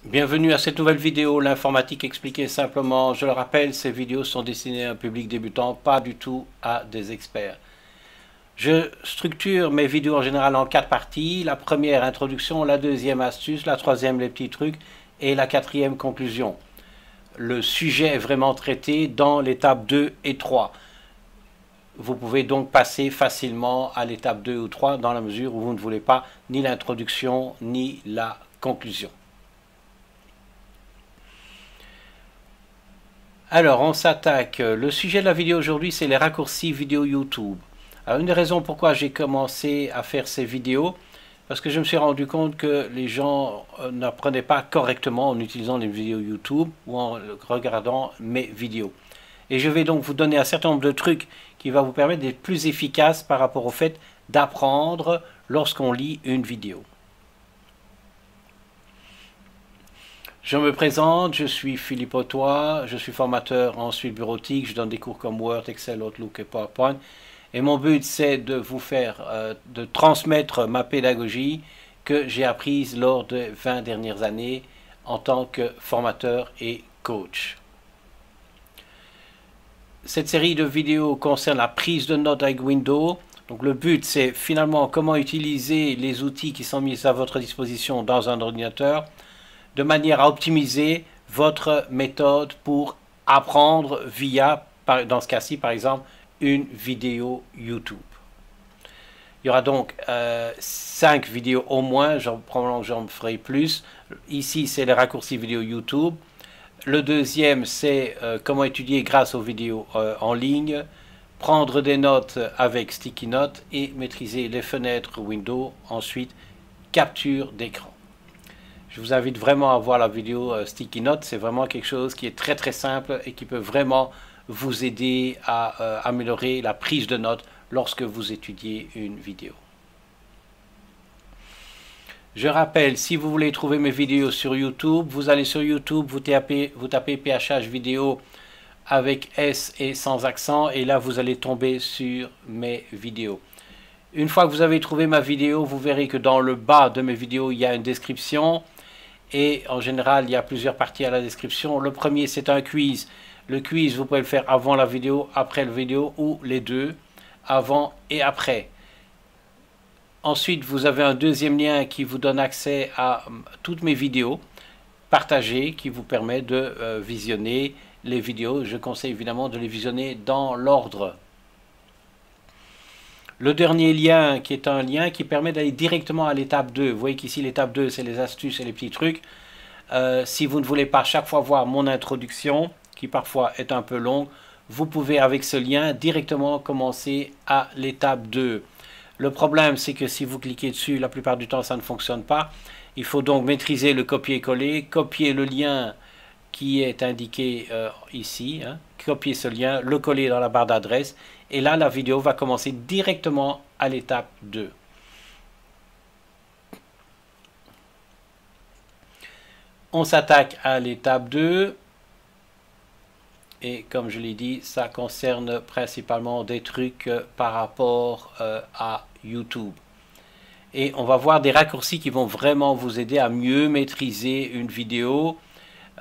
Bienvenue à cette nouvelle vidéo, l'informatique expliquée simplement. Je le rappelle, ces vidéos sont destinées à un public débutant, pas du tout à des experts. Je structure mes vidéos en général en 4 parties. La première, introduction, la deuxième, astuce, la troisième, les petits trucs et la quatrième, conclusion. Le sujet est vraiment traité dans l'étape 2 et 3. Vous pouvez donc passer facilement à l'étape 2 ou 3 dans la mesure où vous ne voulez pas ni l'introduction ni la conclusion. Alors, on s'attaque. Le sujet de la vidéo aujourd'hui, c'est les raccourcis vidéo YouTube. Alors, une des raisons pourquoi j'ai commencé à faire ces vidéos, parce que je me suis rendu compte que les gens n'apprenaient pas correctement en utilisant les vidéos YouTube ou en regardant mes vidéos. Et je vais donc vous donner un certain nombre de trucs qui vont vous permettre d'être plus efficace par rapport au fait d'apprendre lorsqu'on lit une vidéo. Je me présente, je suis Philippe Autois, je suis formateur en suite bureautique, je donne des cours comme Word, Excel, Outlook et PowerPoint. Et mon but, c'est de vous faire, de transmettre ma pédagogie que j'ai apprise lors des 20 dernières années en tant que formateur et coach. Cette série de vidéos concerne la prise de notes avec Windows. Donc le but, c'est finalement comment utiliser les outils qui sont mis à votre disposition dans un ordinateur de manière à optimiser votre méthode pour apprendre via, dans ce cas-ci par exemple, une vidéo YouTube. Il y aura donc 5 vidéos au moins, probablement que j'en ferai plus. Ici, c'est les raccourcis vidéo YouTube. Le deuxième, c'est comment étudier grâce aux vidéos en ligne, prendre des notes avec Sticky Notes et maîtriser les fenêtres Windows. Ensuite, capture d'écran. Je vous invite vraiment à voir la vidéo Sticky Notes. C'est vraiment quelque chose qui est très très simple et qui peut vraiment vous aider à améliorer la prise de notes lorsque vous étudiez une vidéo. Je rappelle, si vous voulez trouver mes vidéos sur YouTube, vous allez sur YouTube, vous tapez PHH vidéo avec S et sans accent et là vous allez tomber sur mes vidéos. Une fois que vous avez trouvé ma vidéo, vous verrez que dans le bas de mes vidéos, il y a une description. Et en général, il y a plusieurs parties à la description. Le premier, c'est un quiz. Le quiz, vous pouvez le faire avant la vidéo, après la vidéo ou les deux, avant et après. Ensuite, vous avez un deuxième lien qui vous donne accès à toutes mes vidéos partagées, qui vous permet de visionner les vidéos. Je conseille évidemment de les visionner dans l'ordre. Le dernier lien, qui est un lien qui permet d'aller directement à l'étape 2. Vous voyez qu'ici, l'étape 2, c'est les astuces et les petits trucs. Si vous ne voulez pas chaque fois voir mon introduction, qui parfois est un peu longue, vous pouvez avec ce lien directement commencer à l'étape 2. Le problème, c'est que si vous cliquez dessus, la plupart du temps, ça ne fonctionne pas. Il faut donc maîtriser le copier-coller, copier le lien qui est indiqué ici, copier ce lien, le coller dans la barre d'adresse, et là la vidéo va commencer directement à l'étape 2. On s'attaque à l'étape 2, et comme je l'ai dit, ça concerne principalement des trucs par rapport à YouTube. Et on va voir des raccourcis qui vont vraiment vous aider à mieux maîtriser une vidéo.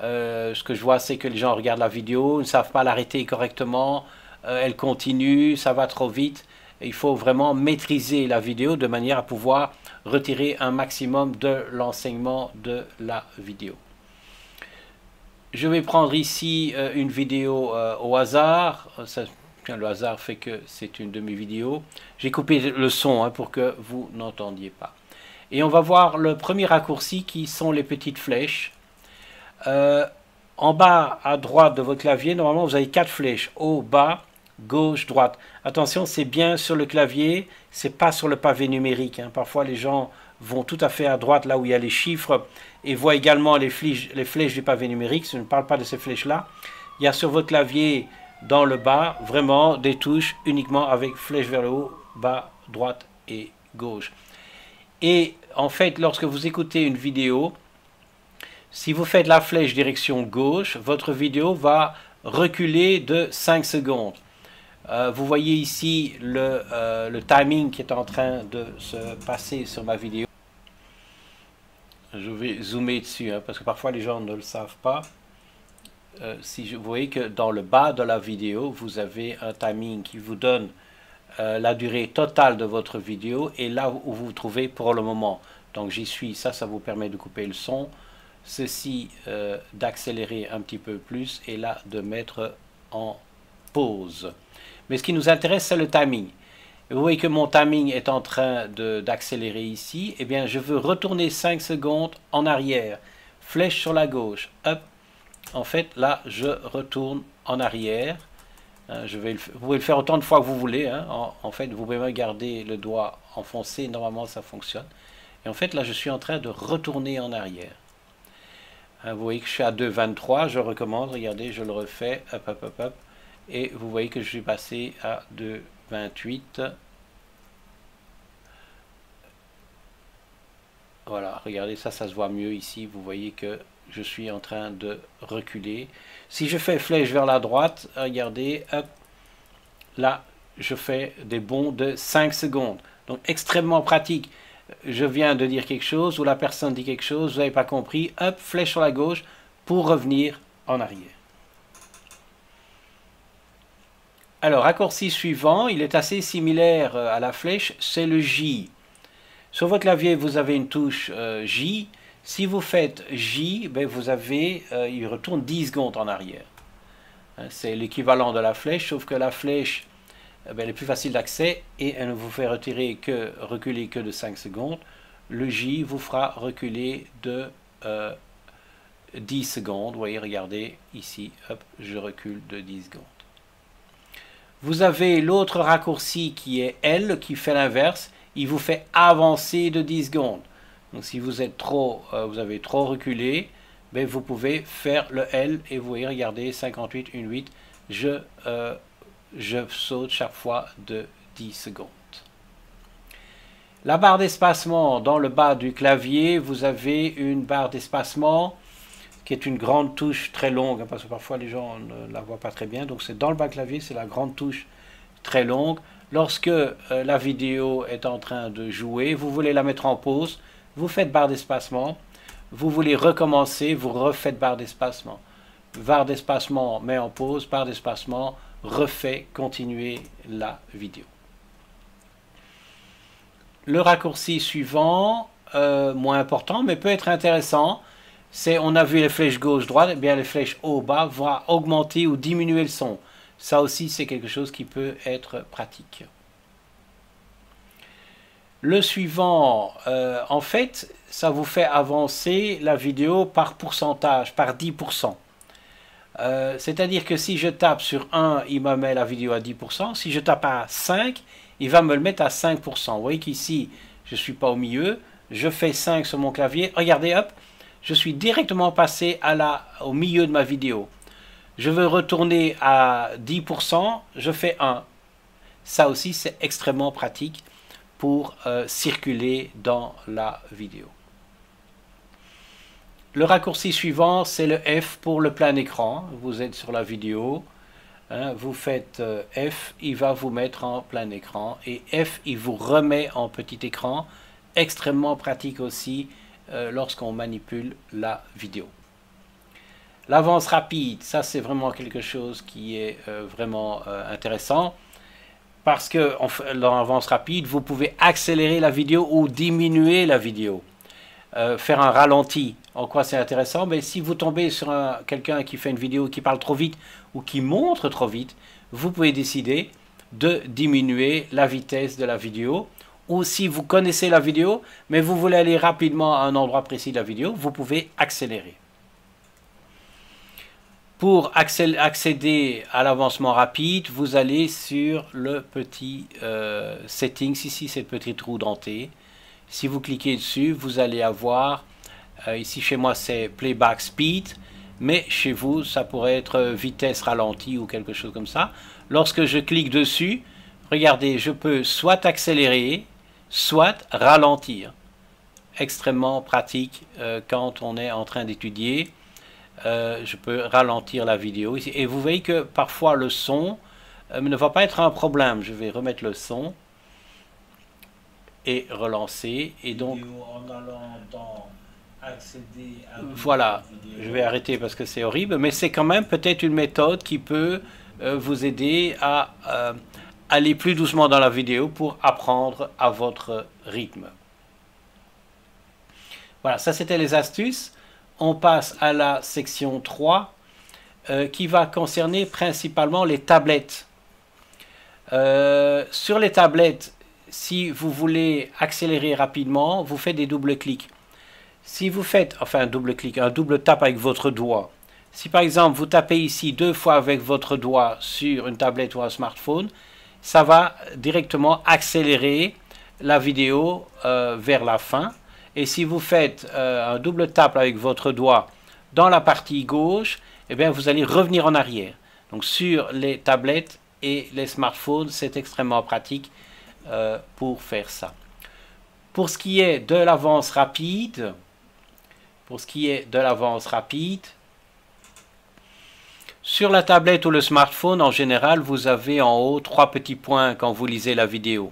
Ce que je vois, c'est que les gens regardent la vidéo, ne savent pas l'arrêter correctement, elle continue, ça va trop vite. Il faut vraiment maîtriser la vidéo de manière à pouvoir retirer un maximum de l'enseignement de la vidéo. Je vais prendre ici une vidéo au hasard. Le hasard fait que c'est une de mes vidéos. J'ai coupé le son pour que vous n'entendiez pas. Et on va voir le premier raccourci qui sont les petites flèches. En bas à droite de votre clavier, normalement vous avez 4 flèches, haut, bas, gauche, droite. Attention, c'est bien sur le clavier, c'est pas sur le pavé numérique. Parfois les gens vont tout à fait à droite là où il y a les chiffres et voient également les flèches du pavé numérique. Je ne parle pas de ces flèches là. Il y a sur votre clavier dans le bas vraiment des touches uniquement avec flèches vers le haut, bas, droite et gauche. Et en fait, lorsque vous écoutez une vidéo, si vous faites la flèche direction gauche, votre vidéo va reculer de 5 secondes. Vous voyez ici le timing qui est en train de se passer sur ma vidéo. Je vais zoomer dessus, hein, parce que parfois les gens ne le savent pas. Vous voyez que dans le bas de la vidéo, vous avez un timing qui vous donne la durée totale de votre vidéo et là où vous vous trouvez pour le moment. Donc j'y suis, ça vous permet de couper le son. Ceci d'accélérer un petit peu plus et là de mettre en pause. Mais ce qui nous intéresse, c'est le timing. Vous voyez que mon timing est en train d'accélérer ici. Eh bien, je veux retourner 5 secondes en arrière. Flèche sur la gauche. Hop. En fait, là, je retourne en arrière. Vous pouvez le faire autant de fois que vous voulez. Hein. En fait, vous pouvez même garder le doigt enfoncé. Normalement, ça fonctionne. Et en fait, là, je suis en train de retourner en arrière. Vous voyez que je suis à 2,23. Je recommence. Regardez, je le refais. Hop, hop, hop, hop. Et vous voyez que je suis passé à 2,28. Voilà, regardez, ça se voit mieux ici. Vous voyez que je suis en train de reculer. Si je fais flèche vers la droite, regardez, hop, là, je fais des bonds de 5 secondes. Donc, extrêmement pratique. Je viens de dire quelque chose, ou la personne dit quelque chose, vous n'avez pas compris, hop, flèche sur la gauche pour revenir en arrière. Alors, raccourci suivant, il est assez similaire à la flèche, c'est le J. Sur votre clavier, vous avez une touche J. Si vous faites J, ben il retourne 10 secondes en arrière. C'est l'équivalent de la flèche, sauf que la flèche elle est plus facile d'accès et elle ne vous fait reculer que de 5 secondes. Le J vous fera reculer de 10 secondes. Vous voyez, regardez ici, hop, je recule de 10 secondes. Vous avez l'autre raccourci qui est L, qui fait l'inverse. Il vous fait avancer de 10 secondes. Donc si vous avez trop reculé, ben vous pouvez faire le L et vous voyez, regardez, 58, 18, je saute chaque fois de 10 secondes. La barre d'espacement, dans le bas du clavier, vous avez une barre d'espacement qui est une grande touche très longue, parce que parfois les gens ne la voient pas très bien. Donc c'est dans le bas du clavier, c'est la grande touche très longue. Lorsque la vidéo est en train de jouer, vous voulez la mettre en pause, vous faites barre d'espacement. Vous voulez recommencer, vous refaites barre d'espacement. Barre d'espacement, met en pause, barre d'espacement, refait continuer la vidéo. Le raccourci suivant, moins important, mais peut être intéressant, c'est, on a vu les flèches gauche-droite, et bien les flèches haut-bas vont augmenter ou diminuer le son. Ça aussi, c'est quelque chose qui peut être pratique. Le suivant, en fait, ça vous fait avancer la vidéo par pourcentage, par 10%. C'est-à-dire que si je tape sur 1, il me met la vidéo à 10%. Si je tape à 5, il va me le mettre à 5%. Vous voyez qu'ici, je ne suis pas au milieu. Je fais 5 sur mon clavier. Regardez, hop, je suis directement passé au milieu de ma vidéo. Je veux retourner à 10%, je fais 1. Ça aussi, c'est extrêmement pratique pour circuler dans la vidéo. Le raccourci suivant, c'est le F pour le plein écran. Vous êtes sur la vidéo, hein, vous faites F, il va vous mettre en plein écran. Et F, il vous remet en petit écran. Extrêmement pratique aussi lorsqu'on manipule la vidéo. L'avance rapide, ça c'est vraiment quelque chose qui est vraiment intéressant. Parce que dans l'avance rapide, vous pouvez accélérer la vidéo ou diminuer la vidéo. Faire un ralenti. En quoi c'est intéressant? Mais si vous tombez sur quelqu'un qui fait une vidéo qui parle trop vite ou qui montre trop vite, vous pouvez décider de diminuer la vitesse de la vidéo. Ou si vous connaissez la vidéo, mais vous voulez aller rapidement à un endroit précis de la vidéo, vous pouvez accélérer. Pour accéder à l'avancement rapide, vous allez sur le petit settings, ici c'est le petit trou denté. Si vous cliquez dessus, vous allez avoir, ici chez moi c'est playback speed, mais chez vous ça pourrait être vitesse ralentie ou quelque chose comme ça. Lorsque je clique dessus, regardez, je peux soit accélérer, soit ralentir. Extrêmement pratique quand on est en train d'étudier. Je peux ralentir la vidéo ici. Et vous voyez que parfois le son ne va pas être un problème. Je vais remettre le son et relancer. Et donc en allant dans accéder à Voilà, je vais arrêter parce que c'est horrible, mais c'est quand même peut-être une méthode qui peut vous aider à aller plus doucement dans la vidéo pour apprendre à votre rythme. Voilà, ça c'était les astuces. On passe à la section 3 qui va concerner principalement les tablettes. Sur les tablettes, si vous voulez accélérer rapidement, vous faites des doubles clics. Si vous faites, enfin un double clic, un double tap avec votre doigt. Si par exemple vous tapez ici 2 fois avec votre doigt sur une tablette ou un smartphone, ça va directement accélérer la vidéo vers la fin. Et si vous faites un double tap avec votre doigt dans la partie gauche, eh bien vous allez revenir en arrière. Donc sur les tablettes et les smartphones, c'est extrêmement pratique pour faire ça. Pour ce qui est de l'avance rapide, sur la tablette ou le smartphone, en général, vous avez en haut 3 petits points quand vous lisez la vidéo.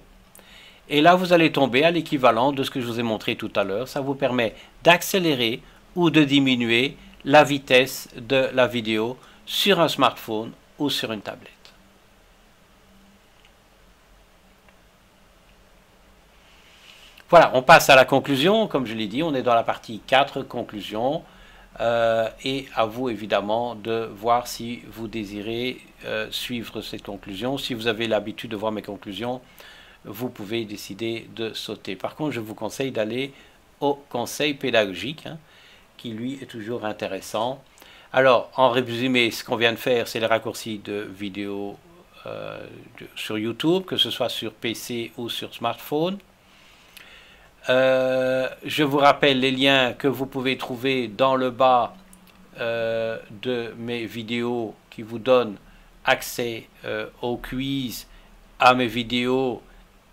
Et là, vous allez tomber à l'équivalent de ce que je vous ai montré tout à l'heure. Ça vous permet d'accélérer ou de diminuer la vitesse de la vidéo sur un smartphone ou sur une tablette. Voilà, on passe à la conclusion. Comme je l'ai dit, on est dans la partie 4, conclusion. Et à vous, évidemment, de voir si vous désirez suivre cette conclusion. Si vous avez l'habitude de voir mes conclusions, vous pouvez décider de sauter. Par contre, je vous conseille d'aller au conseil pédagogique, qui lui est toujours intéressant. Alors, en résumé, ce qu'on vient de faire, c'est les raccourcis de vidéos sur YouTube, que ce soit sur PC ou sur smartphone. Je vous rappelle les liens que vous pouvez trouver dans le bas de mes vidéos qui vous donnent accès au quiz, à mes vidéos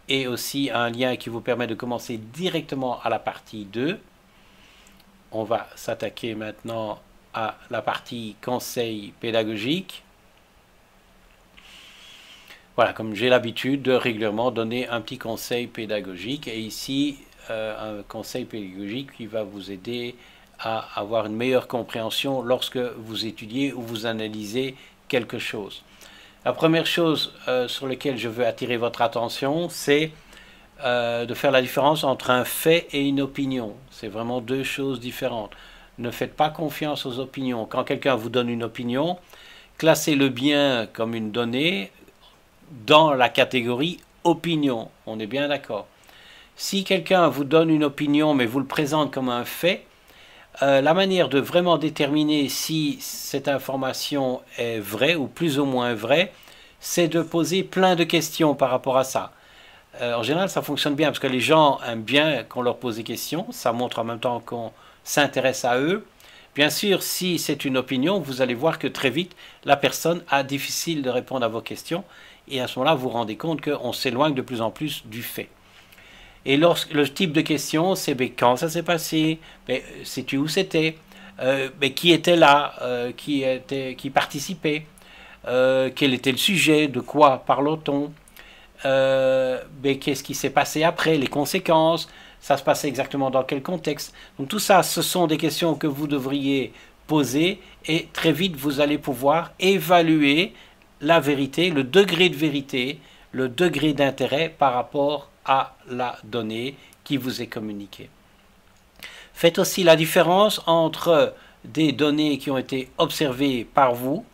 et aussi un lien qui vous permet de commencer directement à la partie 2. On va s'attaquer maintenant à la partie conseil pédagogique. Voilà, comme j'ai l'habitude de régulièrement donner un petit conseil pédagogique, et ici un conseil pédagogique qui va vous aider à avoir une meilleure compréhension lorsque vous étudiez ou vous analysez quelque chose. La première chose sur laquelle je veux attirer votre attention, c'est de faire la différence entre un fait et une opinion. C'est vraiment deux choses différentes. Ne faites pas confiance aux opinions. Quand quelqu'un vous donne une opinion, classez-le bien comme une donnée dans la catégorie opinion. On est bien d'accord. Si quelqu'un vous donne une opinion mais vous le présente comme un fait, la manière de vraiment déterminer si cette information est vraie ou plus ou moins vraie, c'est de poser plein de questions par rapport à ça. En général, ça fonctionne bien parce que les gens aiment bien qu'on leur pose des questions. Ça montre en même temps qu'on s'intéresse à eux. Bien sûr, si c'est une opinion, vous allez voir que très vite, la personne a difficile de répondre à vos questions. Et à ce moment-là, vous vous rendez compte qu'on s'éloigne de plus en plus du fait. Et le type de question, c'est quand ça s'est passé, sais-tu où c'était, qui était là, qui participait, quel était le sujet, de quoi parle-t-on, qu'est-ce qui s'est passé après, les conséquences, ça se passait exactement dans quel contexte. Donc tout ça, ce sont des questions que vous devriez poser et très vite vous allez pouvoir évaluer la vérité, le degré de vérité, le degré d'intérêt par rapport à la donnée qui vous est communiquée. Faites aussi la différence entre des données qui ont été observées par vous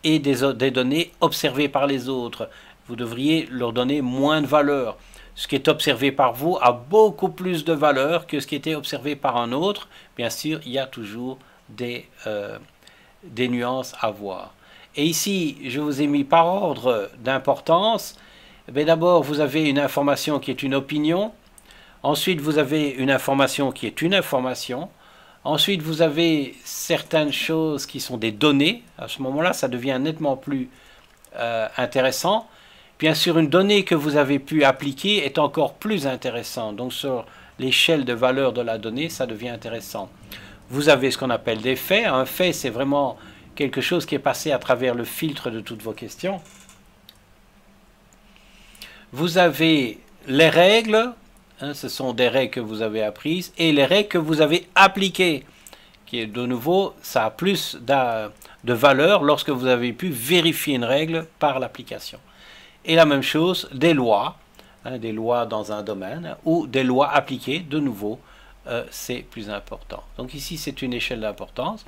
et des données observées par les autres. Vous devriez leur donner moins de valeur. Ce qui est observé par vous a beaucoup plus de valeur que ce qui était observé par un autre. Bien sûr, il y a toujours des nuances à voir. Et ici, je vous ai mis par ordre d'importance. D'abord, vous avez une information qui est une opinion. Ensuite, vous avez une information qui est une information. Ensuite, vous avez certaines choses qui sont des données. À ce moment-là, ça devient nettement plus intéressant. Bien sûr, une donnée que vous avez pu appliquer est encore plus intéressante. Donc, sur l'échelle de valeur de la donnée, ça devient intéressant. Vous avez ce qu'on appelle des faits. Un fait, c'est vraiment quelque chose qui est passé à travers le filtre de toutes vos questions. Vous avez les règles hein, ce sont des règles que vous avez apprises et les règles que vous avez appliquées. Qui est de nouveau, ça a plus de valeur lorsque vous avez pu vérifier une règle par l'application. Et la même chose des lois, hein, des lois dans un domaine ou des lois appliquées, de nouveau, c'est plus important. Donc ici, c'est une échelle d'importance.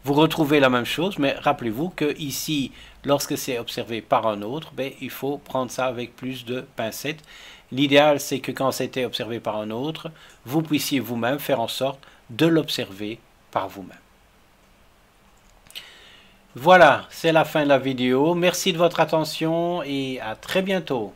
Vous retrouvez la même chose, mais rappelez-vous que ici, lorsque c'est observé par un autre, ben, il faut prendre ça avec plus de pincettes. L'idéal, c'est que quand c'était observé par un autre, vous puissiez vous-même faire en sorte de l'observer par vous-même. Voilà, c'est la fin de la vidéo. Merci de votre attention et à très bientôt.